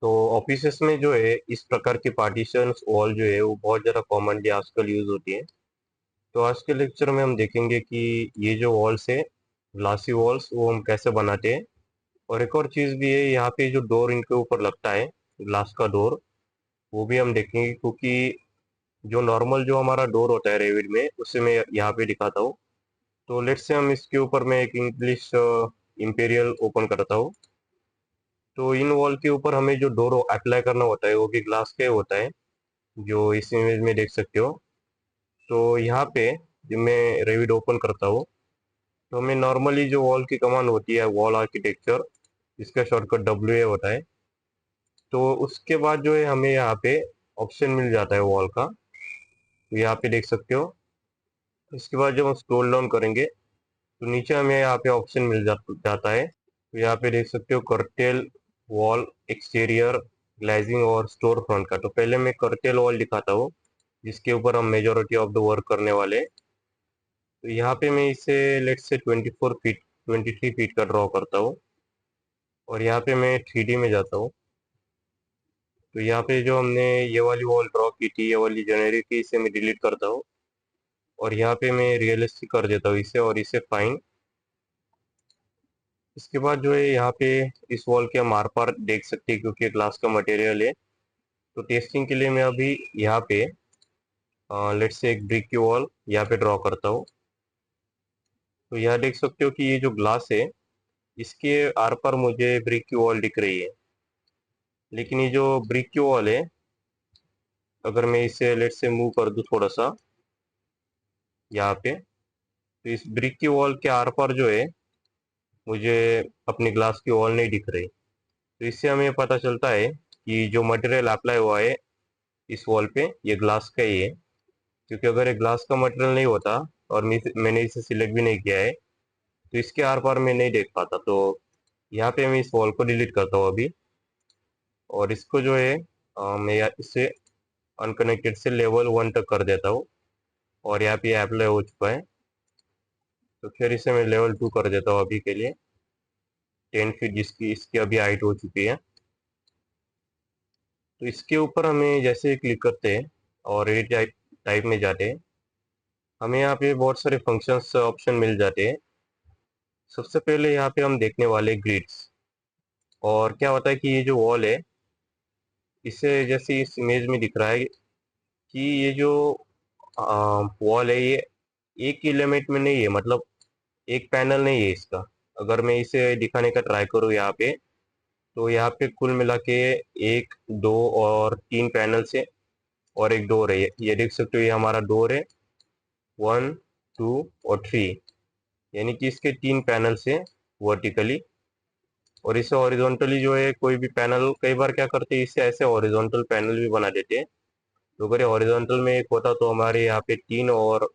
तो ऑफिसेस में जो है इस प्रकार की पार्टीशंस वॉल जो है वो बहुत ज़्यादा कॉमनली आजकल यूज़ होती है। तो आज के लेक्चर में हम देखेंगे कि ये जो वॉल्स है, ग्लासी वॉल्स, वो हम कैसे बनाते हैं। और एक और चीज़ भी है, यहाँ पे जो डोर इनके ऊपर लगता है, ग्लास का डोर, वो भी हम देखेंगे, क्योंकि जो नॉर्मल जो हमारा डोर होता है रेविड में, उसे मैं यहाँ पे दिखाता हूँ। तो लेट्स से हम इसके ऊपर मैं एक इंग्लिश इंपेरियल ओपन करता हूँ। तो इन वॉल के ऊपर हमें जो डोर अप्लाई करना होता है वो भी ग्लास का ही होता है, जो इस इमेज में देख सकते हो। तो यहाँ पे जब मैं रेविड ओपन करता हूँ, तो हमें नॉर्मली जो वॉल की कमांड होती है, वॉल आर्किटेक्चर, इसका शॉर्टकट WA होता है। तो उसके बाद जो है हमें यहाँ पे ऑप्शन मिल जाता है वॉल का, तो यहाँ पे देख सकते हो। इसके बाद जब हम स्क्रॉल डाउन करेंगे, तो नीचे हमें यहाँ पे ऑप्शन जाता है। तो यहाँ पे देख सकते हो कर्टेल वॉल, एक्सटीरियर, ग्लेजिंग और स्टोर फ्रंट का। तो पहले मैं कर्टेल वॉल दिखाता हूँ, जिसके ऊपर हम मेजोरिटी ऑफ द वर्क करने वाले हैं। तो यहाँ पे मैं इसे लेट्स से 24 फीट 23 फीट का ड्रॉ करता हूँ, और यहाँ पे मैं 3D में जाता हूँ। तो यहाँ पे जो हमने ये वाली वॉल ड्रॉ की थी, ये वाली जेनेरिक की, इसे मैं डिलीट करता हूँ, और यहाँ पे मैं रियलिस्टिक कर देता हूँ इसे, और इसे फाइन। इसके बाद जो है यहाँ पे इस वॉल के हम आर पार देख सकते हैं, क्योंकि ग्लास का मटेरियल है। तो टेस्टिंग के लिए मैं अभी यहाँ पे लेट्स से एक ब्रिक की वॉल यहाँ पे ड्रॉ करता हूँ। तो यहाँ देख सकते हो कि ये जो ग्लास है, इसके आर पार मुझे ब्रिक की वॉल दिख रही है। लेकिन ये जो ब्रिक की वॉल है, अगर मैं इसे लेट्स से मूव कर दूँ थोड़ा सा यहाँ पे, तो इस ब्रिक की वॉल के आर पार जो है मुझे अपनी ग्लास की वॉल नहीं दिख रही। तो इससे हमें पता चलता है कि जो मटेरियल अप्लाई हुआ है इस वॉल पे, ये ग्लास का ही है। क्योंकि अगर ये ग्लास का मटेरियल नहीं होता, और मैंने इसे सिलेक्ट भी नहीं किया है, तो इसके आर पार मैं नहीं देख पाता। तो यहाँ पे मैं इस वॉल को डिलीट करता हूँ अभी, और इसको जो है मैं इसे अनकनेक्टेड से लेवल 1 तक कर देता हूँ, और यहाँ पे अप्लाई हो चुका है। तो फिर इसे मैं लेवल 2 कर देता हूँ अभी के लिए, 10 फीट जिसकी इसकी अभी हाइट हो चुकी है। तो इसके ऊपर हमें जैसे क्लिक करते हैं और एडिट टाइप टाइप में जाते हैं, हमें यहाँ पे बहुत सारे फंक्शंस ऑप्शन मिल जाते हैं। सबसे पहले यहाँ पे हम देखने वाले ग्रिड्स। और क्या होता है कि ये जो वॉल है, इसे जैसे इस इमेज में दिख रहा है कि ये जो वॉल है, ये एक एलिमेंट में नहीं है, मतलब एक पैनल नहीं है इसका। अगर मैं इसे दिखाने का ट्राई करूँ यहाँ पे, तो यहाँ पे कुल मिला के 1, 2 और 3 पैनल्स है, और एक डोर है। ये देख सकते हो, ये हमारा डोर है, 1, 2 और 3। यानी कि इसके 3 पैनल्स है वर्टिकली। और इसे हॉरिजॉन्टली जो है कोई भी पैनल, कई बार क्या करते हैं, इससे ऐसे हॉरिजॉन्टल पैनल भी बना देते हैं। तो अगर ये हॉरिजॉन्टल में एक होता, तो हमारे यहाँ पे 3 और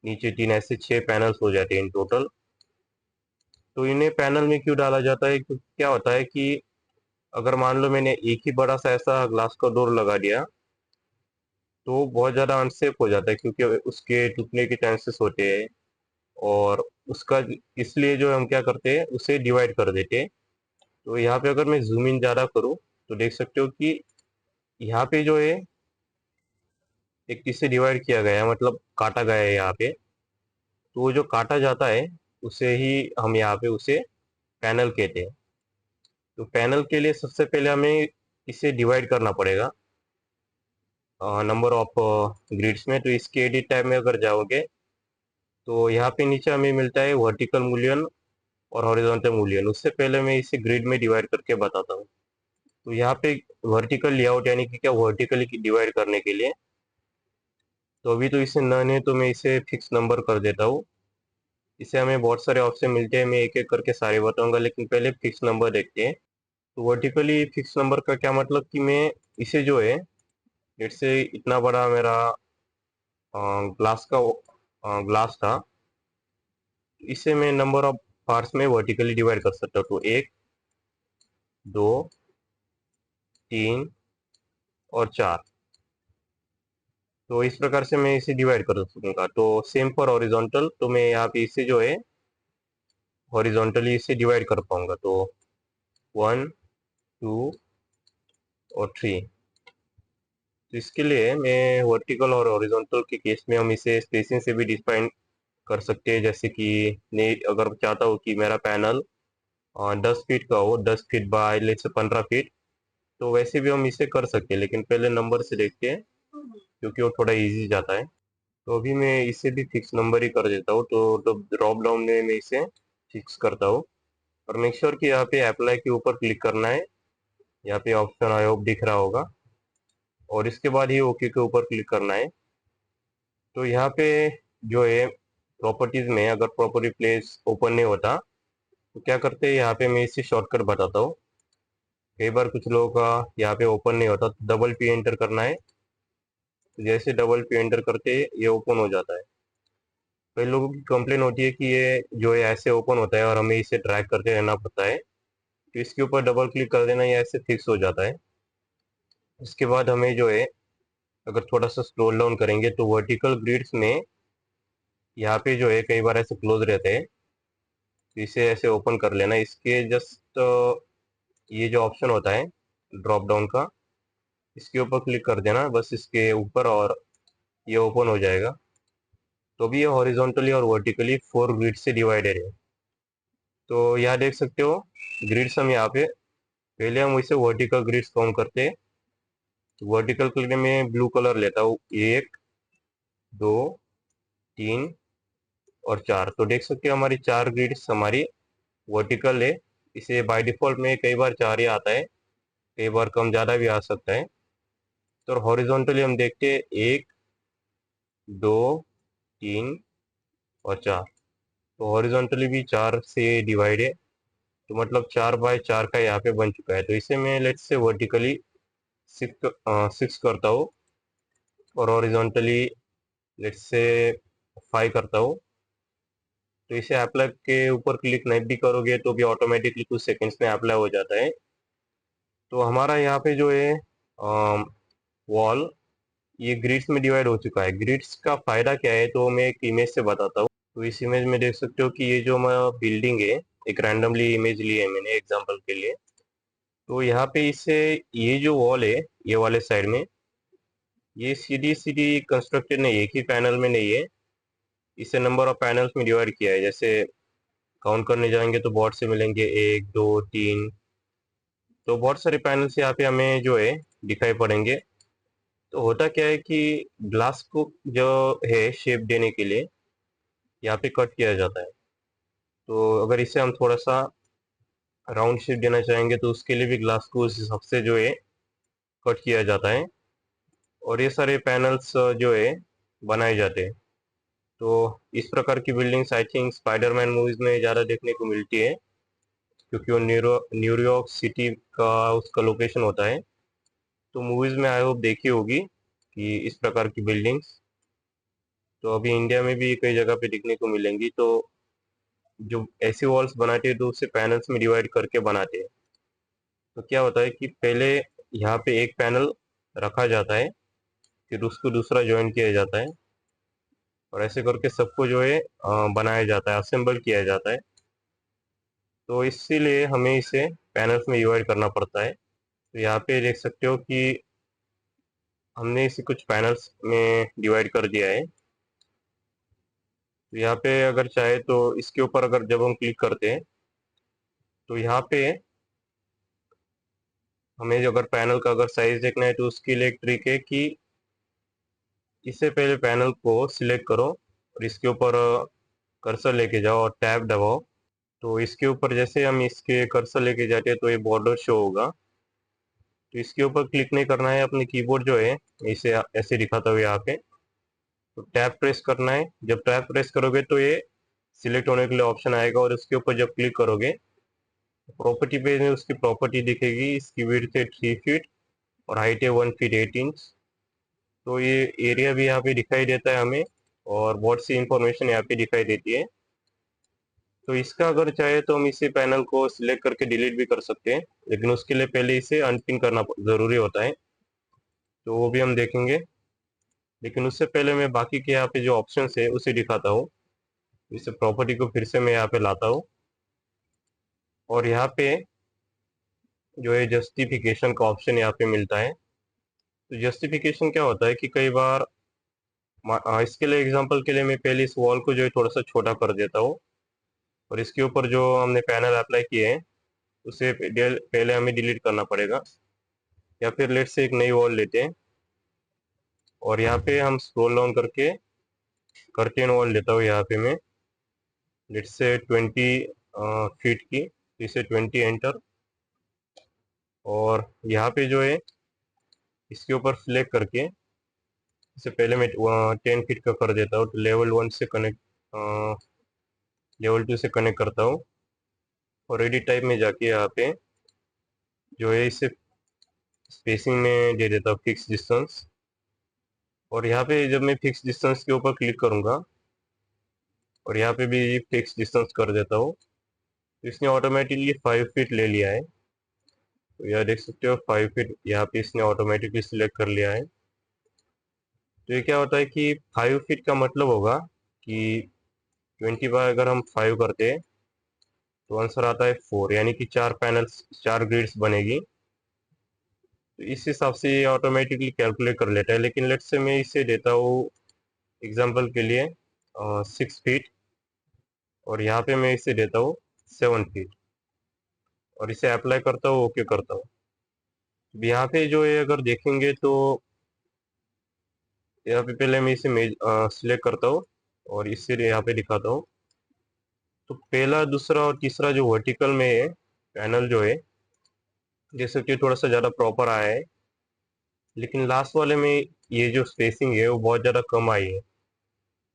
नीचे 3, ऐसे 6 पैनल्स हो जाते हैं इन टोटल। तो इन्हें पैनल में क्यों डाला जाता है, क्योंकि क्या होता है कि अगर मान लो मैंने एक ही बड़ा सा ऐसा ग्लास का डोर लगा दिया, तो बहुत ज़्यादा अनसेफ हो जाता है, क्योंकि उसके टूटने के चांसेस होते हैं। और उसका इसलिए जो हम क्या करते हैं, उसे डिवाइड कर देते हैं। तो यहाँ पे अगर मैं जूम इन ज़्यादा करूँ, तो देख सकते हो कि यहाँ पे जो है एक इसे डिवाइड किया गया है, मतलब काटा गया है यहाँ पे। तो वो जो काटा जाता है, उसे ही हम यहाँ पे उसे पैनल कहते हैं। तो पैनल के लिए सबसे पहले हमें इसे डिवाइड करना पड़ेगा नंबर ऑफ ग्रिड्स में। तो इसके एडिट टाइप में अगर जाओगे, तो यहाँ पे नीचे हमें मिलता है वर्टिकल मूल्यन और हॉरिजॉन्टल मूल्यन। उससे पहले मैं इसे ग्रिड में डिवाइड करके बताता हूँ। तो यहाँ पे वर्टिकल लेआउट, यानी कि क्या, वर्टिकली डिवाइड करने के लिए। तो अभी तो इसे नन है, तो मैं इसे फिक्स नंबर कर देता हूँ। इसे हमें बहुत सारे ऑप्शन मिलते हैं, मैं एक एक करके सारे बताऊंगा, लेकिन पहले फिक्स नंबर देखते हैं। तो वर्टिकली फिक्स नंबर का क्या मतलब कि मैं इसे जो है, जैसे इतना बड़ा मेरा ग्लास का ग्लास था, इसे मैं नंबर ऑफ पार्ट्स में वर्टिकली डिवाइड कर सकता हूँ। तो 1, 2, 3 और 4। तो इस प्रकार से मैं इसे डिवाइड कर सकूंगा। तो सेम फॉर हॉरिजॉन्टल, तो मैं यहाँ पे इसे जो है हॉरिजॉन्टली इसे डिवाइड कर पाऊंगा। तो 1, 2, और 3। तो इसके लिए मैं वर्टिकल और हॉरिजॉन्टल के केस में हम इसे स्पेसिंग से भी डिफाइन कर सकते हैं। जैसे कि मैं अगर चाहता हूँ कि मेरा पैनल 10 फीट का हो, 10 फीट बाय लेट से 15 फीट, तो वैसे भी हम इसे कर सकते हैं, लेकिन पहले नंबर से देखते हैं क्योंकि वो थोड़ा इजी जाता है। तो अभी मैं इसे भी फिक्स नंबर ही कर देता हूँ। तो ड्रॉप डाउन में मैं इसे फिक्स करता हूँ और मेक श्योर कि यहाँ पे अप्लाई के ऊपर क्लिक करना है। यहाँ पे ऑप्शन आई होप दिख रहा होगा और इसके बाद ही ओके के ऊपर क्लिक करना है। तो यहाँ पे जो है प्रॉपर्टीज में अगर प्रॉपर्टी प्लेस ओपन नहीं होता तो क्या करते हैं, यहाँ पे मैं इसे शॉर्टकट बताता हूँ। कई बार कुछ लोगों का यहाँ पे ओपन नहीं होता, तो डबल पी एंटर करना है। तो जैसे डबल पी एंटर करते हैं ये ओपन हो जाता है। कई लोगों की कंप्लेन होती है कि ये जो है ऐसे ओपन होता है और हमें इसे ड्रैग करते रहना पड़ता है। तो इसके ऊपर डबल क्लिक कर देना, ये ऐसे फिक्स हो जाता है। इसके बाद हमें जो है अगर थोड़ा सा स्क्रॉल डाउन करेंगे तो वर्टिकल ग्रिड्स में यहाँ पे जो है कई बार ऐसे क्लोज रहते हैं। तो इसे ऐसे ओपन कर लेना। इसके जस्ट ये जो ऑप्शन होता है ड्रॉप डाउन का, इसके ऊपर क्लिक कर देना बस इसके ऊपर, और ये ओपन हो जाएगा। तो भी ये हॉरिजॉन्टली और वर्टिकली 4 ग्रिड से डिवाइडेड है। तो यहाँ देख सकते हो ग्रिड्स हम यहाँ पे पहले हम इसे वर्टिकल ग्रिड्स काउंट करते हैं। तो वर्टिकल के लिए मैं ब्लू कलर लेता हूँ, 1 2 3 और 4। तो देख सकते हो हमारी 4 ग्रिड्स हमारी वर्टिकल है। इसे बाय डिफॉल्ट में कई बार 4 ही आता है, कई बार कम ज़्यादा भी आ सकता है। तो हॉरिजॉन्टली हम देखते हैं 1 2 3 और 4। तो हॉरिजॉन्टली भी 4 से डिवाइड है, तो मतलब 4 बाय 4 का यहाँ पे बन चुका है। तो इसे मैं लेट्स से वर्टिकली 6 करता हूँ और हॉरिजॉन्टली लेट्स से 5 करता हूँ। तो इसे अप्लाई के ऊपर क्लिक नहीं भी करोगे तो भी ऑटोमेटिकली कुछ सेकंड्स में अप्लाई हो जाता है। तो हमारा यहाँ पे जो है वॉल ये ग्रिड्स में डिवाइड हो चुका है। ग्रिड्स का फायदा क्या है तो मैं एक इमेज से बताता हूँ। तो इस इमेज में देख सकते हो कि ये जो हमारा बिल्डिंग है, एक रैंडमली इमेज ली है मैंने एग्जांपल के लिए। तो यहाँ पे इससे ये जो वॉल है ये वाले साइड में, ये सीधी सीधी कंस्ट्रक्टेड नहीं है, एक ही पैनल में नहीं है। इसे नंबर ऑफ पैनल्स में डिवाइड किया है। जैसे काउंट करने जाएंगे तो बहुत से मिलेंगे, 1 2 3। तो बहुत सारे पैनल्स यहाँ पे हमें जो है दिखाई पड़ेंगे। तो होता क्या है कि ग्लास को जो है शेप देने के लिए यहाँ पे कट किया जाता है। तो अगर इसे हम थोड़ा सा राउंड शेप देना चाहेंगे तो उसके लिए भी ग्लास को उस हिसाब से जो है कट किया जाता है और ये सारे पैनल्स जो है बनाए जाते हैं। तो इस प्रकार की buildings I think Spiderman movies में ज़्यादा देखने को मिलती है, क्योंकि वो न्यूयॉर्क सिटी का उसका लोकेशन होता है। तो मूवीज में आई होप देखी होगी कि इस प्रकार की बिल्डिंग्स तो अभी इंडिया में भी कई जगह पे दिखने को मिलेंगी। तो जो ऐसी वॉल्स बनाते हैं तो उसे पैनल्स में डिवाइड करके बनाते हैं। तो क्या होता है कि पहले यहाँ पे एक पैनल रखा जाता है, फिर उसको दूसरा ज्वाइन किया जाता है और ऐसे करके सबको जो है बनाया जाता है, असेंबल किया जाता है। तो इसीलिए हमें इसे पैनल्स में डिवाइड करना पड़ता है। तो यहाँ पे देख सकते हो कि हमने इसे कुछ पैनल्स में डिवाइड कर दिया है। तो यहाँ पे अगर चाहे तो इसके ऊपर अगर जब हम क्लिक करते हैं तो यहाँ पे हमें जो अगर पैनल का अगर साइज देखना है तो उसके लिए एक ट्रिक है कि इससे पहले पैनल को सिलेक्ट करो और इसके ऊपर कर्सर लेके जाओ और टैब दबाओ। तो इसके ऊपर जैसे हम इसके कर्सर लेके जाते हैं तो ये बॉर्डर शो होगा। तो इसके ऊपर क्लिक नहीं करना है, अपने कीबोर्ड जो है इसे ऐसे दिखाता हुआ यहाँ पे तो टैब प्रेस करना है। जब टैब प्रेस करोगे तो ये सिलेक्ट होने के लिए ऑप्शन आएगा और उसके ऊपर जब क्लिक करोगे प्रॉपर्टी पेज में उसकी प्रॉपर्टी दिखेगी। इसकी विड्थ है 3 फीट और हाइट है 1 फीट 8 इंच। तो ये एरिया भी यहाँ पे दिखाई देता है हमें और बहुत सी इंफॉर्मेशन यहाँ पे दिखाई देती है। तो इसका अगर चाहे तो हम इसी पैनल को सिलेक्ट करके डिलीट भी कर सकते हैं, लेकिन उसके लिए पहले इसे अनपिन करना ज़रूरी होता है। तो वो भी हम देखेंगे, लेकिन उससे पहले मैं बाकी के यहाँ पे जो ऑप्शन है उसे दिखाता हूँ। इसे प्रॉपर्टी को फिर से मैं यहाँ पे लाता हूँ और यहाँ पे जो है जस्टिफिकेशन का ऑप्शन यहाँ पे मिलता है। तो जस्टिफिकेशन क्या होता है कि कई बार इसके लिए एग्जांपल के लिए मैं पहले इस वॉल को जो है थोड़ा सा छोटा कर देता हूँ, और इसके ऊपर जो हमने पैनल अप्लाई किए हैं उसे पहले हमें डिलीट करना पड़ेगा। या फिर लेट से एक नई वॉल लेते हैं, और यहाँ पे हम स्क्रॉल डाउन करके कर्टेन वॉल लेता हूँ यहाँ पे मैं, लेट से 20 फीट की, इसे 20 एंटर। और यहाँ पे जो है इसके ऊपर सिलेक्ट करके इसे पहले मैं 10 फीट का कर देता हूँ, तो लेवल 1 से कनेक्ट, लेवल 2 से कनेक्ट करता हूँ, और एडिट टाइप में जाके यहाँ पे जो है इसे स्पेसिंग में दे देता हूँ फिक्स डिस्टेंस। और यहाँ पे जब मैं फिक्स डिस्टेंस के ऊपर क्लिक करूँगा और यहाँ पे भी फिक्स डिस्टेंस कर देता हूँ, तो इसने ऑटोमेटिकली 5 फीट ले लिया है। तो यह देख सकते हो 5 फीट यहाँ पे इसने ऑटोमेटिकली सिलेक्ट कर लिया है। तो ये क्या होता है कि 5 फीट का मतलब होगा कि 20 बाय अगर हम 5 करते हैं तो आंसर आता है 4, यानी कि 4 पैनल्स, 4 ग्रिड्स बनेगी। तो इस हिसाब से ये ऑटोमेटिकली कैलकुलेट कर लेता है। लेकिन लेट्स से मैं इसे देता हूँ एग्जांपल के लिए 6 फीट, और यहाँ पे मैं इसे देता हूँ 7 फीट, और इसे अप्लाई करता हूँ, ओके करता हूँ। अब यहाँ पे जो है अगर देखेंगे तो यहाँ पे पहले मैं इसे सिलेक्ट करता हूँ और इससे यहाँ पे दिखाता हूँ। तो पहला, दूसरा और तीसरा जो वर्टिकल में है पैनल जो है, जैसे कि थोड़ा सा ज़्यादा प्रॉपर आया है, लेकिन लास्ट वाले में ये जो स्पेसिंग है वो बहुत ज़्यादा कम आई है।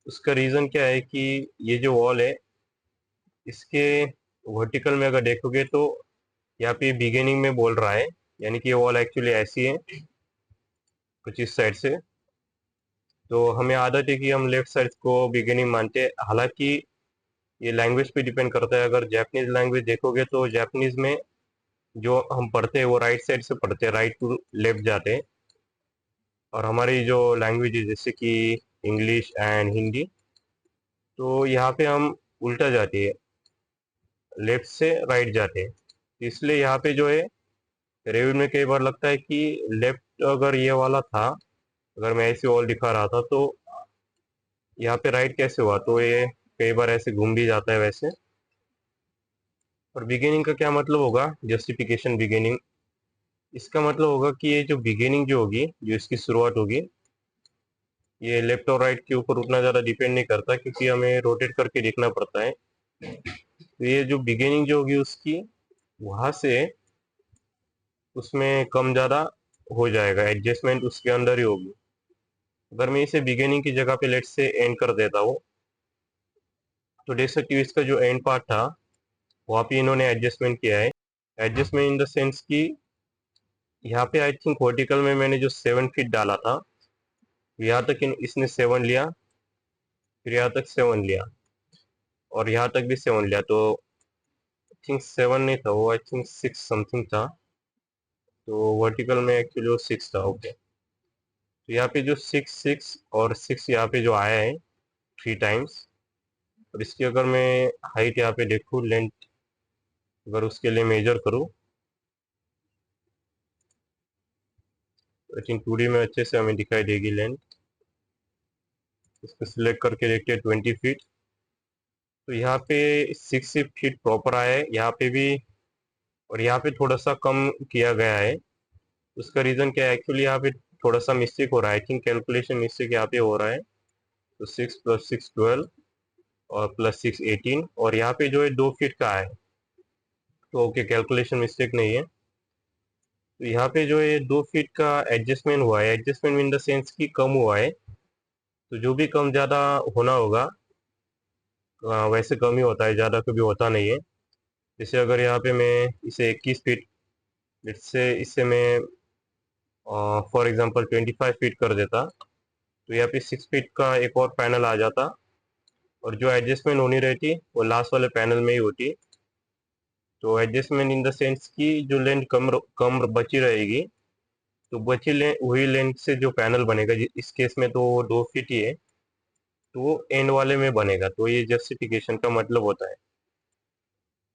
उसका रीज़न क्या है कि ये जो वॉल है इसके वर्टिकल में अगर देखोगे तो यहाँ पे बिगिनिंग में बोल रहा है, यानी कि ये वॉल एक्चुअली ऐसी है कुछ इस साइड से। तो हमें आदत है कि हम लेफ्ट साइड को बिगिनिंग मानते हैं, हालांकि ये लैंग्वेज पे डिपेंड करता है। अगर जापानीज लैंग्वेज देखोगे तो जापानीज में जो हम पढ़ते हैं वो राइट साइड से पढ़ते हैं, राइट टू लेफ्ट जाते हैं। और हमारी जो लैंग्वेज है जैसे कि इंग्लिश एंड हिंदी, तो यहाँ पे हम उल्टा जाते हैं, लेफ्ट से राइट जाते हैं। इसलिए यहाँ पे जो है रिव्यू में कई बार लगता है कि लेफ्ट अगर ये वाला था, अगर मैं ऐसे वॉल दिखा रहा था तो यहाँ पे राइट कैसे हुआ, तो ये कई बार ऐसे घूम भी जाता है वैसे। और बिगिनिंग का क्या मतलब होगा, जस्टिफिकेशन बिगिनिंग, इसका मतलब होगा कि ये जो बिगिनिंग जो होगी, जो इसकी शुरुआत होगी, ये लेफ्ट और राइट के ऊपर उतना ज़्यादा डिपेंड नहीं करता, क्योंकि हमें रोटेट करके देखना पड़ता है। तो ये जो बिगिनिंग जो होगी उसकी, वहाँ से उसमें कम ज़्यादा हो जाएगा, एडजस्टमेंट उसके अंदर ही होगी। अगर मैं इसे बिगिनिंग की जगह पे लेट से एंड कर देता हूँ, तो देख सकते हो इसका जो एंड पार्ट था वहाँ पे इन्होंने एडजस्टमेंट किया है। एडजस्टमेंट इन द सेंस कि यहाँ पे आई थिंक वर्टिकल में मैंने जो 7 फीट डाला था, यहाँ तक इसने 7 लिया, फिर यहाँ तक 7 लिया, और यहाँ तक भी 7 लिया। तो आई थिंक 7 नहीं था वो, आई थिंक 6 समथिंग था। तो वर्टिकल में एक्चुअली वो 6 था, ओके। तो यहाँ पे जो 6 6 और 6 यहाँ पे जो आया है 3 टाइम्स, और इसकी अगर मैं हाइट यहाँ पे देखूँ, लेंथ अगर उसके लिए मेजर करूँ, आई थिंक 2D में अच्छे से हमें दिखाई देगी लेंथ। इसको सिलेक्ट करके देखते हैं 20 फीट। तो यहाँ पे 6 फीट प्रॉपर आया है यहाँ पे भी, और यहाँ पे थोड़ा सा कम किया गया है। उसका रीज़न क्या है, एक्चुअली यहाँ पे थोड़ा सा मिस्टेक हो रहा है, आई थिंक कैलकुलेशन मिस्टेक यहाँ पे हो रहा है। तो 6 + 6 12, और +6 18, और यहाँ पे जो है 2 फीट का है, तो ओके कैलकुलेशन मिस्टेक नहीं है। तो यहाँ पे जो है 2 फीट का एडजस्टमेंट हुआ है, एडजस्टमेंट इन द सेंस कि कम हुआ है। तो जो भी कम ज़्यादा होना होगा, वैसे कम ही होता है, ज़्यादा कभी होता नहीं है। जैसे अगर यहाँ पे मैं इसे 21 फीट, इससे इससे मैं फॉर एग्जांपल 25 फीट कर देता, तो यहाँ पे 6 फीट का एक और पैनल आ जाता, और जो एडजस्टमेंट होनी रहती वो लास्ट वाले पैनल में ही होती। तो एडजस्टमेंट इन द सेंस की जो लेंथ कम कम बची रहेगी, तो वही लेंथ से जो पैनल बनेगा, इस केस में तो 2 फीट ही है, तो वो एंड वाले में बनेगा। तो ये जस्टिफिकेशन का मतलब होता है।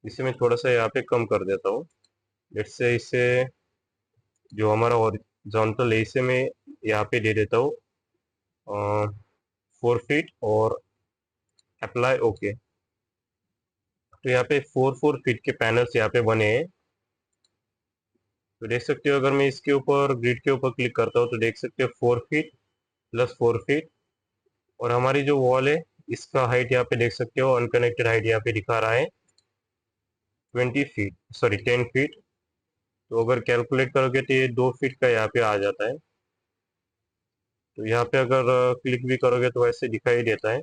इसे मैं थोड़ा सा यहाँ पे कम कर देता हूँ, लेट्स से इसे जो हमारा हॉरिजॉन्टल है इसे मैं यहाँ पे दे देता हूँ 4 फीट और अप्लाई ओके। तो यहाँ पे 4 4 फीट के पैनल्स यहाँ पे बने हैं। तो देख सकते हो अगर मैं इसके ऊपर ग्रिड के ऊपर क्लिक करता हूँ तो देख सकते हो 4 फीट प्लस 4 फीट। और हमारी जो वॉल है इसका हाइट यहाँ पे देख सकते हो, अनकनेक्टेड हाइट यहाँ पे दिखा रहा है 20 फीट, सॉरी 10 फीट। तो अगर कैलकुलेट करोगे तो ये 2 फीट का यहाँ पे आ जाता है। तो यहाँ पे अगर क्लिक भी करोगे तो वैसे दिखाई देता है।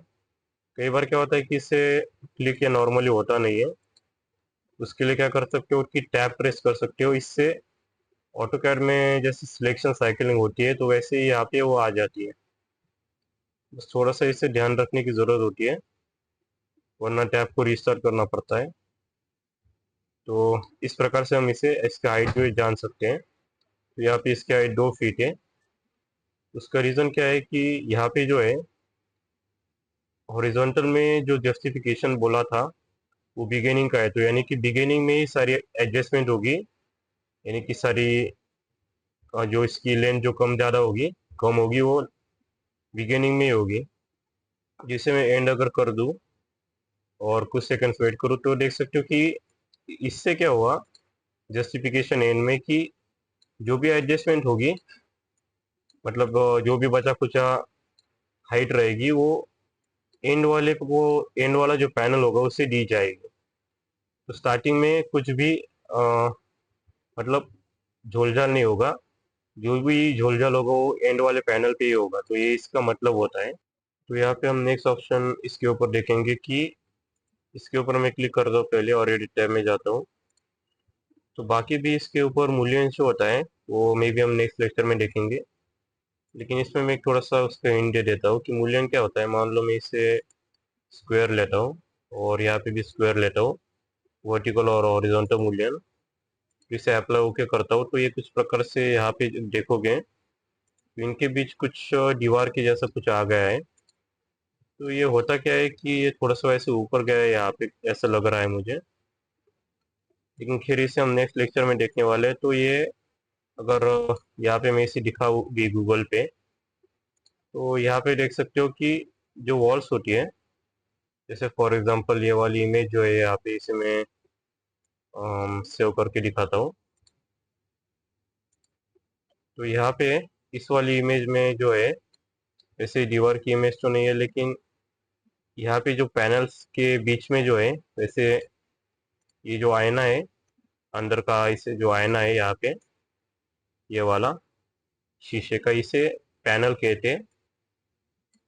कई बार क्या होता है कि इससे क्लिक या नॉर्मली होता नहीं है। उसके लिए क्या कर सकते हो कि टैब प्रेस कर सकते हो, इससे ऑटोकैड में जैसे सिलेक्शन साइकिलिंग होती है तो वैसे ही यहाँ पे वो आ जाती है। बस थोड़ा सा इसे ध्यान रखने की ज़रूरत होती है, वरना टैब को रीस्टार्ट करना पड़ता है। तो इस प्रकार से हम इसे इसका हाइट जो है जान सकते हैं। तो यहाँ पे इसकी हाइट 2 फीट है। उसका रीज़न क्या है कि यहाँ पे जो है हॉरिजॉन्टल में जो जस्टिफिकेशन बोला था वो बिगिनिंग का है। तो यानी कि बिगिनिंग में ही सारी एडजस्टमेंट होगी, यानी कि सारी जो इसकी लेंथ जो कम ज़्यादा होगी कम होगी वो बिगिनिंग में ही होगी। जिसे मैं एंड अगर कर दूँ और कुछ सेकंड्स वेट करूँ तो देख सकते हो कि इससे क्या हुआ जस्टिफिकेशन एंड में कि जो भी एडजस्टमेंट होगी, मतलब जो भी बचा कुचा हाइट रहेगी वो एंड वाला जो पैनल होगा उससे दी जाएगी। तो स्टार्टिंग में कुछ भी मतलब झोलझाल नहीं होगा, जो भी झोलझाल होगा वो एंड वाले पैनल पे ही होगा। तो ये इसका मतलब होता है। तो यहाँ पे हम नेक्स्ट ऑप्शन इसके ऊपर देखेंगे कि इसके ऊपर मैं क्लिक करता हूँ पहले और एडिट टैब में जाता हूँ। तो बाकी भी इसके ऊपर मूल्यांकन जो होता है वो मे भी हम नेक्स्ट लेक्चर में देखेंगे, लेकिन इसमें मैं थोड़ा सा उसका हिंट दे देता हूँ कि मूल्यांकन क्या होता है। मान लो मैं इसे स्क्वायर लेता हूँ और यहाँ पे भी स्क्वायर लेता हूँ, वर्टिकल और हॉरिजॉन्टल मूल्यांकन। इसे अप्लाई ओके करता हूँ तो ये कुछ प्रकार से यहाँ पे देखोगे तो इनके बीच कुछ दीवार के जैसा कुछ आ गया है। तो ये होता क्या है कि ये थोड़ा सा वैसे ऊपर गया है यहाँ पे, ऐसा लग रहा है मुझे। लेकिन फिर इसे हम नेक्स्ट लेक्चर में देखने वाले हैं। तो ये अगर यहाँ पे मैं इसे दिखाऊंगी गूगल पे तो यहाँ पे देख सकते हो कि जो वॉल्स होती है, जैसे फॉर एग्जांपल ये वाली इमेज जो है यहाँ पे इसे मैं सेव करके दिखाता हूँ। तो यहाँ पे इस वाली इमेज में जो है वैसे दीवार की इमेज तो नहीं है, लेकिन यहाँ पे जो पैनल्स के बीच में जो है वैसे ये जो आईना है अंदर का, इसे जो आईना है यहाँ पे ये वाला शीशे का, इसे पैनल कहते हैं।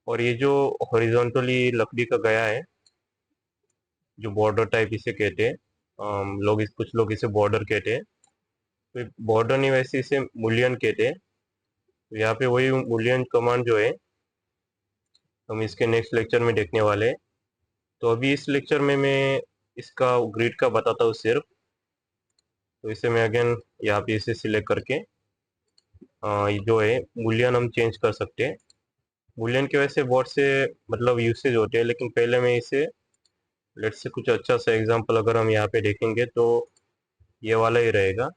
और ये जो हॉरिजॉन्टली लकड़ी का गया है जो बॉर्डर टाइप इसे कहते हैं, कुछ लोग इसे बॉर्डर कहते हैं। तो बॉर्डर नहीं, वैसे इसे मूल्यन कहते हैं। तो यहाँ पे वही मूल्यन कमांड जो है हम इसके नेक्स्ट लेक्चर में देखने वाले हैं। तो अभी इस लेक्चर में मैं इसका ग्रिड का बताता हूँ सिर्फ। तो इसे मैं अगेन यहाँ पे इसे सिलेक्ट करके ये जो है मूल्यन हम चेंज कर सकते हैं। मूल्यन की वजह से बहुत से मतलब यूसेज होते हैं, लेकिन पहले मैं इसे लेट्स से कुछ अच्छा सा एग्जांपल अगर हम यहाँ पे देखेंगे तो ये वाला ही रहेगा,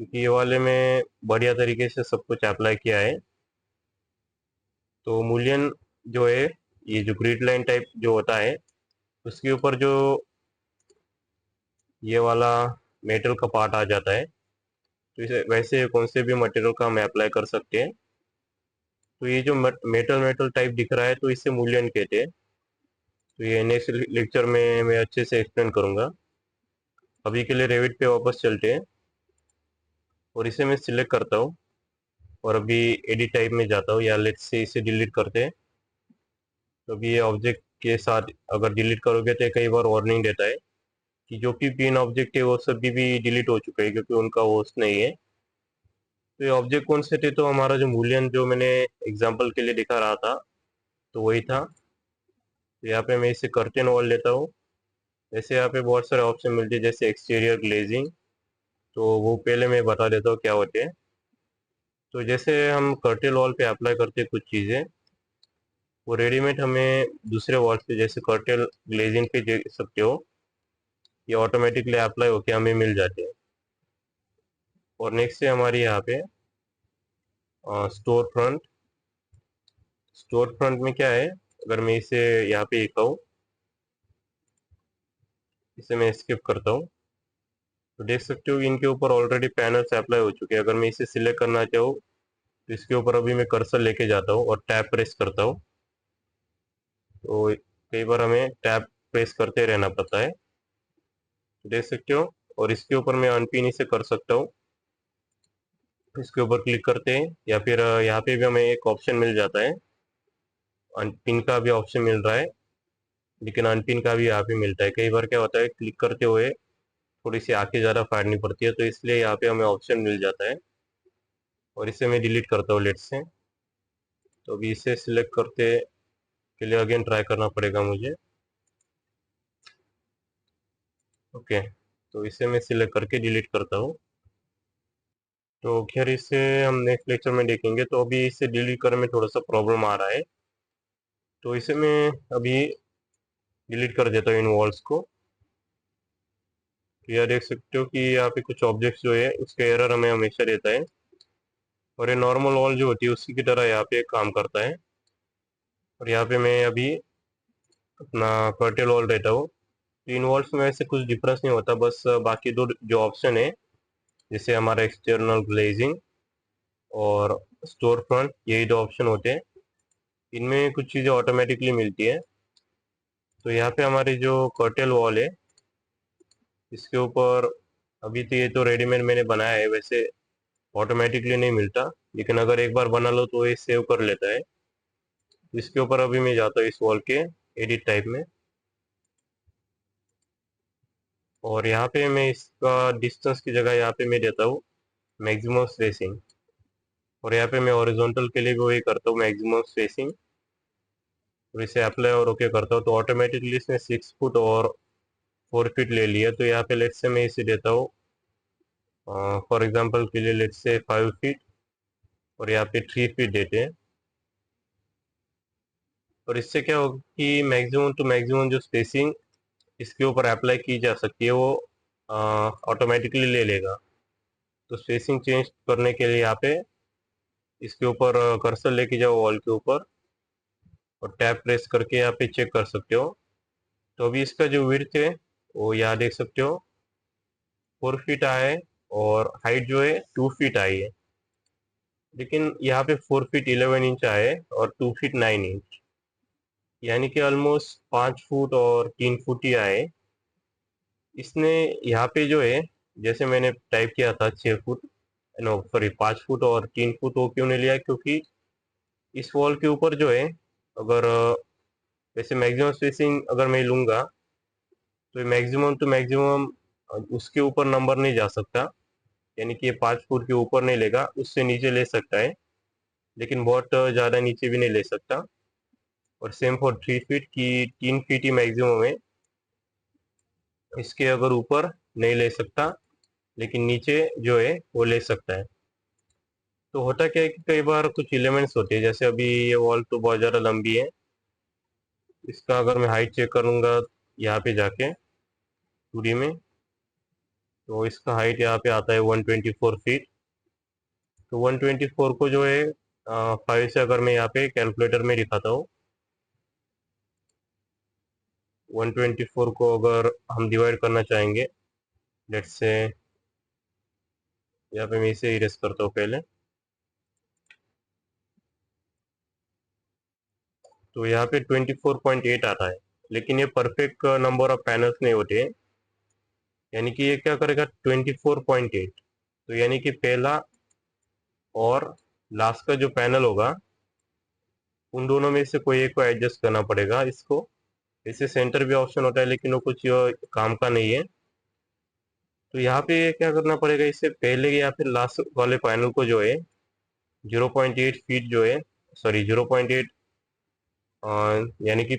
क्योंकि ये वाले में बढ़िया तरीके से सब कुछ अप्लाई किया है। तो मूल्यन जो है ये जो ग्रिड लाइन टाइप जो होता है उसके ऊपर जो ये वाला मेटल का पार्ट आ जाता है, तो इसे वैसे कौन से भी मटेरियल का हम अप्लाई कर सकते हैं। तो ये जो मेटल मेटल टाइप दिख रहा है तो इसे मूल्यन कहते हैं। तो ये नेक्स्ट लेक्चर में मैं अच्छे से एक्सप्लेन करूँगा। अभी के लिए रेविट पे वापस चलते हैं और इसे मैं सिलेक्ट करता हूँ और अभी एडिट टाइप में जाता हूँ, या लेट्स से इसे डिलीट करते हैं। तो अभी ये ऑब्जेक्ट के साथ अगर डिलीट करोगे तो कई बार वार्निंग देता है कि जो भी पिन ऑब्जेक्ट है वो सभी भी डिलीट हो चुका है क्योंकि उनका होस्ट नहीं है। तो ये ऑब्जेक्ट कौन से थे, तो हमारा जो मूल्यन जो मैंने एग्जांपल के लिए दिखा रहा था तो वही था। तो यहाँ पे मैं इसे कर्टेन वॉल लेता हूँ। जैसे यहाँ पे बहुत सारे ऑप्शन मिलते हैं जैसे एक्सटीरियर ग्लेजिंग, तो वो पहले मैं बता देता हूँ क्या होते हैं। तो जैसे हम कर्टेन वॉल पे अप्लाई करते हैं कुछ चीज़ें, वो रेडीमेड हमें दूसरे वॉल्स पे जैसे कर्टेन ग्लेजिंग पे दे सकते हो, ये ऑटोमेटिकली अप्लाई होके हमें मिल जाते हैं। और नेक्स्ट है हमारी यहाँ पे स्टोर फ्रंट। स्टोर फ्रंट में क्या है, अगर मैं इसे यहाँ पे लिखाऊँ, इसे मैं स्किप करता हूँ, तो देख सकते हो कि इनके ऊपर ऑलरेडी पैनल्स अप्लाई हो चुके हैं। अगर मैं इसे सिलेक्ट करना चाहूँ तो इसके ऊपर अभी मैं कर्सर लेके जाता हूँ और टैब प्रेस करता हूँ, तो कई बार हमें टैब प्रेस करते रहना पड़ता है, देख सकते हो। और इसके ऊपर मैं अनपिन इसे कर सकता हूँ, इसके ऊपर क्लिक करते हैं, या फिर यहाँ पे भी हमें एक ऑप्शन मिल जाता है, अनपिन का भी ऑप्शन मिल रहा है, लेकिन अनपिन का भी यहाँ पे मिलता है। कई बार क्या होता है, क्लिक करते हुए थोड़ी सी आंखें ज़्यादा फाड़नी पड़ती है, तो इसलिए यहाँ पे हमें ऑप्शन मिल जाता है। और इसे मैं डिलीट करता हूँ लेट से। तो अभी इसे सिलेक्ट करते के लिए अगेन ट्राई करना पड़ेगा मुझे। ओके, तो इसे मैं सिलेक्ट करके डिलीट करता हूँ। तो खैर इसे हम नेक्स्ट लेक्चर में देखेंगे। तो अभी इसे डिलीट करने में थोड़ा सा प्रॉब्लम आ रहा है, तो इसे मैं अभी डिलीट कर देता हूँ इन वॉल्स को। तो यह देख सकते हो कि यहाँ पे कुछ ऑब्जेक्ट्स जो है उसका एरर हमें हमेशा रहता है, और ये नॉर्मल वॉल जो होती है उसी की तरह यहाँ पे काम करता है। और यहाँ पे मैं अभी अपना कर्टेल वॉल रहता हूँ, तो इन वॉल्स में ऐसे कुछ डिफरेंस नहीं होता, बस बाकी दो जो ऑप्शन है, जैसे हमारा एक्सटर्नल ग्लेजिंग और स्टोर फ्रंट, यही दो ऑप्शन होते हैं। इनमें कुछ चीज़ें ऑटोमेटिकली मिलती है। तो यहाँ पे हमारी जो कर्टेल वॉल है, इसके ऊपर अभी तो ये तो रेडीमेड मैंने बनाया है, वैसे ऑटोमेटिकली नहीं मिलता, लेकिन अगर एक बार बना लो तो ये सेव कर लेता है। इसके ऊपर अभी मैं जाता हूँ इस वॉल के एडिट टाइप में, और यहाँ पे मैं इसका डिस्टेंस की जगह यहाँ पे मैं देता हूँ मैक्सिमम स्पेसिंग। और यहाँ पे मैं हॉरिजॉन्टल के लिए भी वही करता हूँ, मैक्सिमम स्पेसिंग। और इसे अप्लाई और ओके करता हूँ, तो ऑटोमेटिकली इसने 6 फुट और 4 फीट ले लिया। तो यहाँ पे लेट से मैं इसे देता हूँ फॉर एग्जांपल के लिए लेट से 5 फीट, और यहाँ पे 3 फीट देते हैं। और इससे क्या होगा कि मैक्सिमम टू मैक्सिमम जो स्पेसिंग इसके ऊपर अप्लाई की जा सकती है वो ऑटोमेटिकली ले लेगा। तो स्पेसिंग चेंज करने के लिए यहाँ पे इसके ऊपर कर्सर लेके जाओ वॉल के ऊपर, और टैब प्रेस करके यहाँ पे चेक कर सकते हो। तो अभी इसका जो विड्थ है वो यहाँ देख सकते हो 4 फीट आया है, और हाइट जो है 2 फीट आई है, लेकिन यहाँ पे 4 फीट 11 इंच आए और 2 फीट 9 इंच, यानी कि ऑलमोस्ट 5 फुट और 3 फुट ही आए। इसने यहाँ पे जो है, जैसे मैंने टाइप किया था 6 फुट, नो सॉरी 5 फुट और 3 फुट, वो क्यों नहीं लिया, क्योंकि इस वॉल के ऊपर जो है, अगर वैसे मैक्सिमम स्पेसिंग अगर मैं लूँगा तो मैक्सिमम टू मैक्सिमम उसके ऊपर नंबर नहीं जा सकता, यानी कि ये 5 फुट के ऊपर नहीं लेगा, उससे नीचे ले सकता है, लेकिन बहुत ज़्यादा नीचे भी नहीं ले सकता। और सेम फॉर 3 फीट की 3 फीट ही मैक्सिमम है, इसके अगर ऊपर नहीं ले सकता, लेकिन नीचे जो है वो ले सकता है। तो होता क्या है कि कई बार कुछ एलिमेंट्स होते हैं, जैसे अभी ये वॉल तो बहुत ज़्यादा लंबी है, इसका अगर मैं हाइट चेक करूँगा यहाँ पे जाके 2D में, तो इसका हाइट यहाँ पे आता है 124 फीट। तो 124 को जो है 5 से अगर मैं यहाँ पे कैलकुलेटर में दिखाता हूँ, 124 को अगर हम डिवाइड करना चाहेंगे, लेट्स से यहाँ पे मैं इसे इरेज करता हूँ पहले, तो यहाँ पे 24.8 आता है, लेकिन ये परफेक्ट नंबर ऑफ पैनल्स नहीं होते हैं, यानी कि ये क्या करेगा 24.8, तो यानी कि पहला और लास्ट का जो पैनल होगा उन दोनों में से कोई एक को एडजस्ट करना पड़ेगा इसको। इसे सेंटर भी ऑप्शन होता है, लेकिन वो कुछ काम का नहीं है। तो यहाँ पे क्या करना पड़ेगा, इससे पहले या फिर लास्ट वाले पैनल को जो है 0.8 फीट जो है, सॉरी 0.8 यानी कि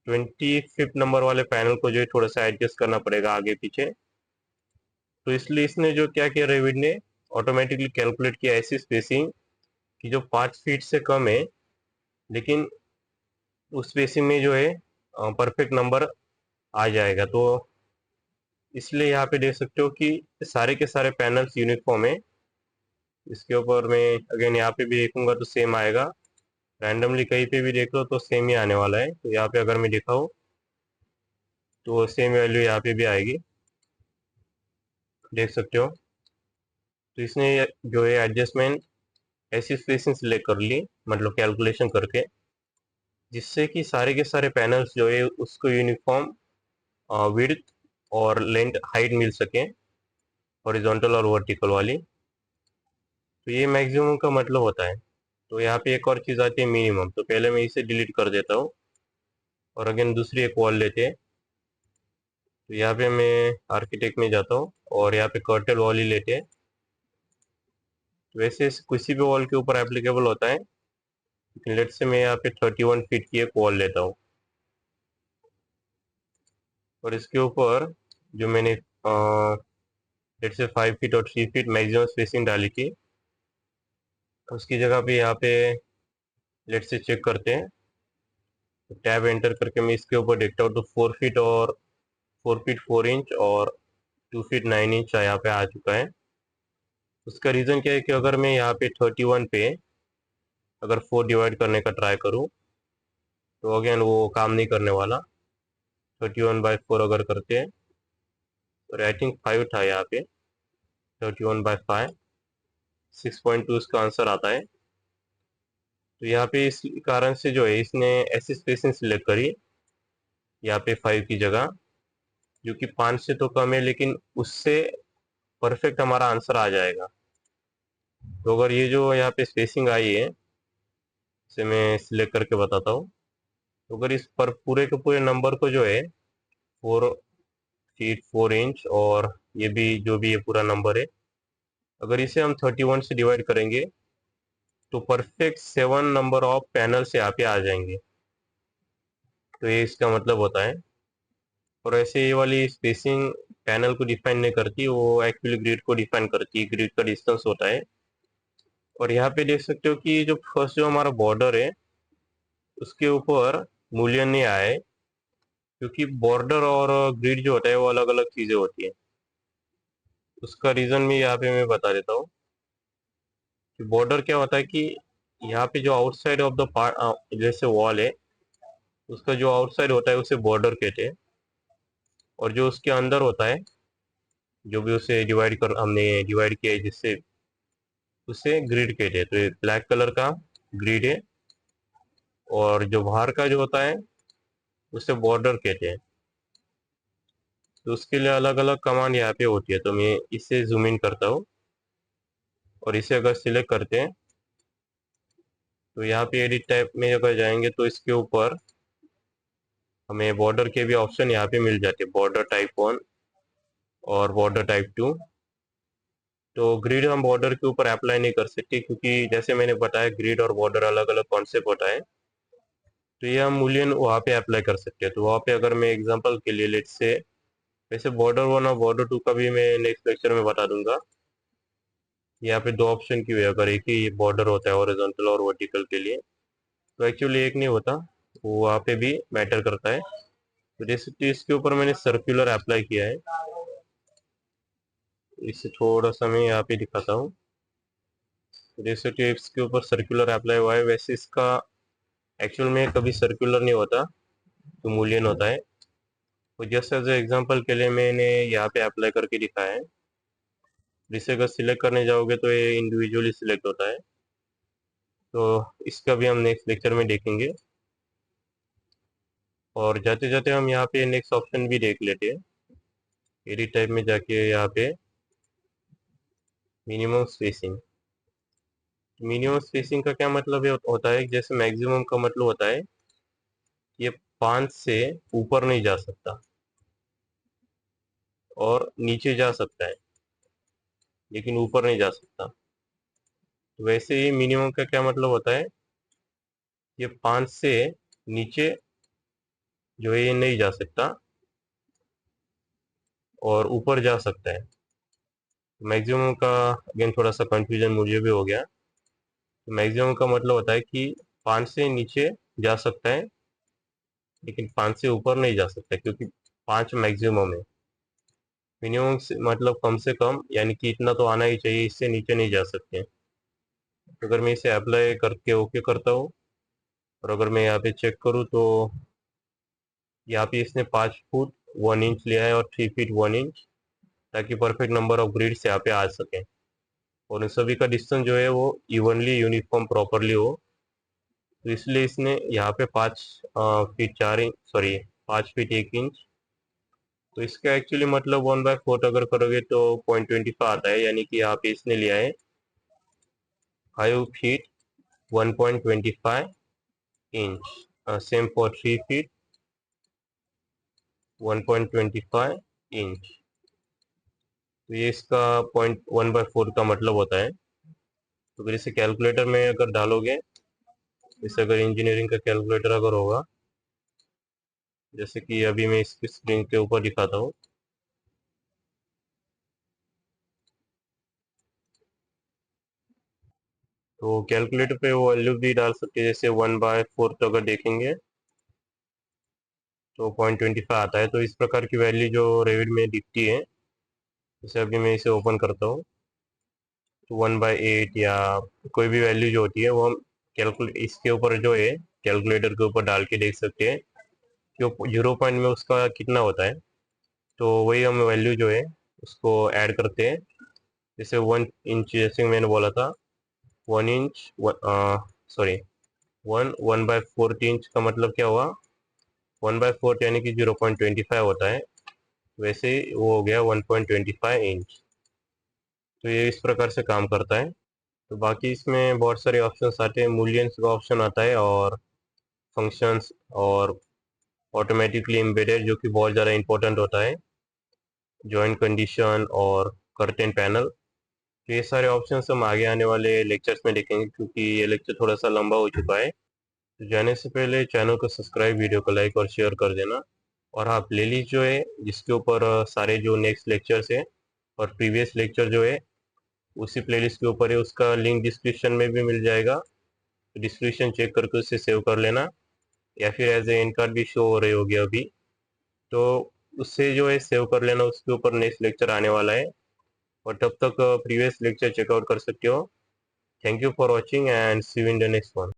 25th नंबर वाले पैनल को जो है थोड़ा सा एडजस्ट करना पड़ेगा आगे पीछे। तो इसलिए इसने जो क्या किया, रेविड ने ऑटोमेटिकली कैलकुलेट किया ऐसी स्पेसिंग कि जो 5 फीट से कम है, लेकिन उस स्पेसिंग में जो है परफेक्ट नंबर आ जाएगा। तो इसलिए यहाँ पे देख सकते हो कि सारे के सारे पैनल्स यूनिफॉर्म है। इसके ऊपर मैं अगेन यहाँ पे भी देखूंगा तो सेम आएगा। रैंडमली कहीं पे भी देख लो तो सेम ही आने वाला है। तो यहाँ पे अगर मैं दिखाऊँ तो सेम वैल्यू यहाँ पे भी आएगी, देख सकते हो। तो इसने जो है एडजस्टमेंट ऐसी स्पेसिंग सिलेक्ट कर ली, मतलब कैलकुलेशन करके, जिससे कि सारे के सारे पैनल्स जो है उसको यूनिफॉर्म विड्थ और लेंथ हाइट मिल सके, हॉरिजॉन्टल और वर्टिकल वाली। तो ये मैक्सिमम का मतलब होता है। तो यहाँ पे एक और चीज़ आती है मिनिमम। तो पहले मैं इसे डिलीट कर देता हूँ और अगेन दूसरी एक वॉल लेते हैं। तो यहाँ पे मैं आर्किटेक्ट में जाता हूँ और यहाँ पे कर्टेल वॉल ही लेते हैं। तो वैसे किसी भी वॉल के ऊपर एप्लीकेबल होता है, लेकिन लेट से मैं यहाँ पे 31 फीट की एक वॉल लेता हूँ और इसके ऊपर जो मैंने लेट से 5 फीट और 3 फीट मैक्सिमम स्पेसिंग डाली थी, उसकी जगह पे यहाँ पे लेट से चेक करते हैं। तो टैब एंटर करके मैं इसके ऊपर देखता हूँ तो 4 फीट और 4 फीट 4 इंच और 2 फीट 9 इंच यहाँ पे आ चुका है। उसका रीज़न क्या है कि अगर मैं यहाँ पे 31 पे अगर 4 डिवाइड करने का ट्राई करूँ तो अगेन वो काम नहीं करने वाला। 31/4 अगर करते हैं तो आई थिंक 5 था यहाँ पे। 31/5 6.2 इसका आंसर आता है। तो यहाँ पे इस कारण से जो है इसने ऐसी स्पेसिंग सिलेक्ट करी यहाँ पे 5 की जगह, जो कि 5 से तो कम है लेकिन उससे परफेक्ट हमारा आंसर आ जाएगा। तो अगर ये जो यहाँ पे स्पेसिंग आई है इसे मैं सिलेक्ट करके बताता हूँ। तो अगर इस पर पूरे के पूरे नंबर को जो है 4 फीट 4 इंच और ये भी जो भी ये पूरा नंबर है, अगर इसे हम 31 से डिवाइड करेंगे तो परफेक्ट 7 नंबर ऑफ पैनल्स यहाँ पे आ जाएंगे। तो ये इसका मतलब होता है। और ऐसे ये वाली स्पेसिंग पैनल को डिफाइन नहीं करती, वो एक्चुअली ग्रिड को डिफाइन करती है, ग्रिड का डिस्टेंस होता है। और यहाँ पे देख सकते हो कि जो फर्स्ट जो हमारा बॉर्डर है उसके ऊपर मूल्य नहीं आया है, क्योंकि बॉर्डर और ग्रिड जो होता है वो अलग अलग चीज़ें होती है। उसका रीज़न भी यहाँ पे मैं बता देता हूँ कि बॉर्डर क्या होता है कि यहाँ पे जो आउटसाइड ऑफ द पार्ट जैसे वॉल है, उसका जो आउटसाइड होता है उसे बॉर्डर कहते हैं। और जो उसके अंदर होता है, जो भी उसे हमने डिवाइड किया है जिससे, उसे ग्रिड कहते हैं। तो ये ब्लैक कलर का ग्रिड है और जो बाहर का जो होता है उसे बॉर्डर कहते हैं। तो उसके लिए अलग अलग कमांड यहाँ पे होती है। तो मैं इसे जूम इन करता हूँ और इसे अगर सिलेक्ट करते हैं तो यहाँ पे एडिट टाइप में अगर जाएंगे तो इसके ऊपर हमें बॉर्डर के भी ऑप्शन यहाँ पे मिल जाते हैं, बॉर्डर टाइप 1 और बॉर्डर टाइप 2। तो ग्रिड हम बॉर्डर के ऊपर अप्लाई नहीं कर सकते, क्योंकि जैसे मैंने बताया ग्रिड और बॉर्डर अलग अलग कॉन्सेप्ट होता है। तो ये हम मूल्यन वहाँ पे अप्लाई कर सकते हैं। तो वहाँ पे अगर मैं एग्जांपल के लिए लेट से, वैसे बॉर्डर 1 और बॉर्डर 2 का भी मैं नेक्स्ट लेक्चर में बता दूंगा। यहाँ पे दो ऑप्शन की हुई है, अगर एक ही बॉर्डर होता है हॉरिजॉन्टल और वर्टिकल के लिए, तो एक्चुअली एक नहीं होता, वो वहाँ पे भी मैटर करता है। तो जैसे कि इसके ऊपर मैंने सर्कुलर अप्लाई किया है, इससे थोड़ा सा मैं यहाँ पे दिखाता हूँ। जैसे कि इसके ऊपर सर्कुलर अप्लाई हुआ है, वैसे इसका एक्चुअल में कभी सर्कुलर नहीं होता, तो मूलियन होता है। तो जस्ट एज एग्जांपल के लिए मैंने यहाँ पे अप्लाई करके दिखाया है। जिसे अगर सिलेक्ट करने जाओगे तो ये इंडिविजुअली सिलेक्ट होता है। तो इसका भी हम नेक्स्ट लेक्चर में देखेंगे। और जाते जाते हम यहाँ पे नेक्स्ट ऑप्शन भी देख लेते हैं। एडिट टाइप में जाके यहाँ पे मिनिमम स्पेसिंग। मिनिमम स्पेसिंग का क्या मतलब होता है, जैसे मैक्सिमम का मतलब होता है ये 5 से ऊपर नहीं जा सकता और नीचे जा सकता है, लेकिन ऊपर नहीं जा सकता। तो वैसे ही मिनिमम का क्या मतलब होता है, ये 5 से नीचे जो है ये नहीं जा सकता और ऊपर जा सकता है। मैक्सिमम का अगेन थोड़ा सा कंफ्यूजन मुझे भी हो गया। मैक्सिमम का मतलब होता है कि 5 से नीचे जा सकता है, लेकिन 5 से ऊपर नहीं जा सकता, क्योंकि 5 मैक्सिमम है। मिनिमम मतलब कम से कम, यानी कि इतना तो आना ही चाहिए, इससे नीचे नहीं जा सकते। तो अगर मैं इसे अप्लाई करके ओके करता हूँ, और अगर मैं यहाँ पे चेक करूँ तो यहाँ पे इसने 5 फुट 1 इंच लिया है और 3 फीट 1 इंच, ताकि परफेक्ट नंबर ऑफ ग्रिड्स यहाँ पे आ सके, और उन सभी का डिस्टेंस जो है वो इवनली यूनिफॉर्म प्रॉपरली हो। तो इसलिए इसने यहाँ पे 5 feet 4 inch, sorry 5 feet 1 inch. तो इसका एक्चुअली मतलब 1/4 अगर करोगे तो 0.25 आता है, यानी कि यहाँ पे इसने लिया है 5 feet 1.25 inch. Same for 3 feet 1.25 inch. तो ये इसका 0.1/4 का मतलब होता है। तो अगर इसे कैलकुलेटर में अगर डालोगे, जैसे अगर इंजीनियरिंग का कैलकुलेटर अगर होगा, जैसे कि अभी मैं इसकी स्क्रीन के ऊपर दिखाता हूँ। तो कैलकुलेटर पे वो वैल्यू भी डाल सकते हैं, जैसे 1/4 तो अगर देखेंगे तो 0.25 आता है। तो इस प्रकार की वैल्यू जो रेविट में दिखती है, जैसे अभी मैं इसे ओपन करता हूँ, तो 1/8 या कोई भी वैल्यू जो होती है वो हम कैलकुलेट इसके ऊपर जो है कैलकुलेटर के ऊपर डाल के देख सकते हैं कि 0 पॉइंट में उसका कितना होता है। तो वही हम वैल्यू जो है उसको ऐड करते हैं। जैसे 1 इंच, जैसे मैंने बोला था 1 इंच, सॉरी 1/4 इंच का मतलब क्या हुआ, 1/4 यानी कि 0.25 होता है। वैसे ही वो हो गया 1.25 इंच। तो ये इस प्रकार से काम करता है। तो बाकी इसमें बहुत सारे ऑप्शंस आते हैं, मूलियंस का ऑप्शन आता है, और फंक्शंस, और ऑटोमेटिकली एम्बेडेड जो कि बहुत ज़्यादा इंपॉर्टेंट होता है, जॉइंट कंडीशन और कर्टेन पैनल। तो ये सारे ऑप्शंस हम आगे आने वाले लेक्चर्स में देखेंगे, क्योंकि ये लेक्चर थोड़ा सा लंबा हो चुका है। तो जाने से पहले चैनल को सब्सक्राइब, वीडियो को लाइक और शेयर कर देना। और हाँ, प्लेलिस्ट जो है जिसके ऊपर सारे जो नेक्स्ट लेक्चर्स है और प्रीवियस लेक्चर जो है उसी प्लेलिस्ट के ऊपर है, उसका लिंक डिस्क्रिप्शन में भी मिल जाएगा। तो डिस्क्रिप्शन चेक करके उसे सेव कर लेना, या फिर एज ए एन कार्ड भी शो हो रही होगी अभी। तो उससे जो है सेव कर लेना, उसके ऊपर नेक्स्ट लेक्चर आने वाला है, और तब तक प्रीवियस लेक्चर चेकआउट कर सकते हो। Thank you for watching and see you in the next one.